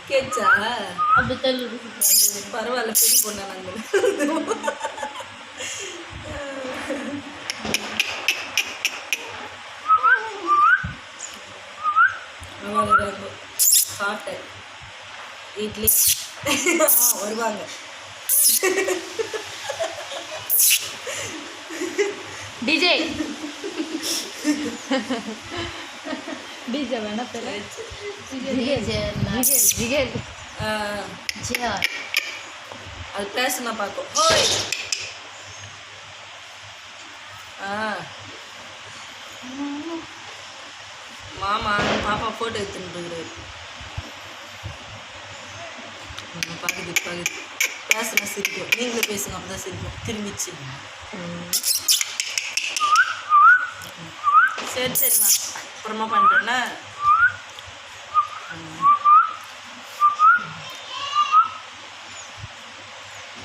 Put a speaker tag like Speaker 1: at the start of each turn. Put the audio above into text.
Speaker 1: கேச்சா
Speaker 2: அப்படி தள்ளு
Speaker 1: பரவாயில்ல, பெரிய பொண்ணா நாங்கள். சாப்பிட்ட இட்லி வருவாங்க.
Speaker 2: டிஜே டிஜே வேணா பேரு ஜிகேல்
Speaker 1: அது பேசுனா பார்க்கும். ஓய் மாமா பாப்பா ஃபோட்டோ எடுத்துன்னு பாக்குது பேசுனா சிரிக்கும். நீங்களே பேசுங்க, அப்பதான் சிரிக்கும். திரும்பிச்சு. சரி சரிம்மா, அப்புறமா பண்ணுறேன்னா.